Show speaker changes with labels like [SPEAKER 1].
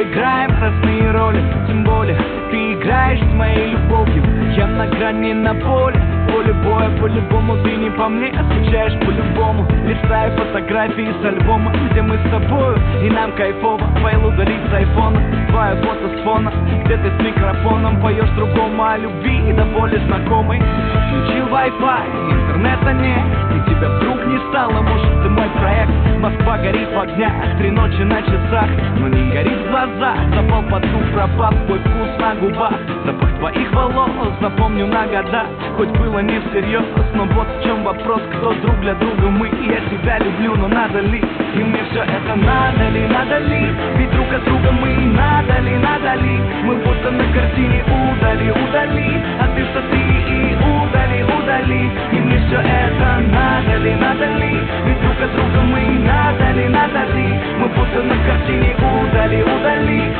[SPEAKER 1] тобой играем разные роли. Тем более ты играешь с моей любовью. Я на грани, на поле боя, по-любому ты не по мне, скучаешь по-любому. Листаю фотографии с альбома, где мы с тобою, и нам кайфово. Файл удалить с айфона, твое фото с фона, где ты с микрофоном поешь другому о любви, до боли знакомой. Включил Wi-Fi, интернета нет, и тебя вдруг не стало. Может, ты мой проект, Москва горит в огнях, 3 ночи на часах, но не горит в глазах. Запал под дух, пропав твой вкус на губах, запах твоих волос запомню на года. Хоть было не всерьез, но вот в чем вопрос: кто друг для друга мы? Я тебя люблю, но надо ли? И мне все это надо ли, надо ли? Ведь друг от друга мы, надо ли, надо ли? Мы будто на картине удали, удали, а ты смотри и удали, удали. И мне все это надо ли, надо ли? Ведь друг от друга мы, надо ли, надо ли? Мы будто на картине удали, удали,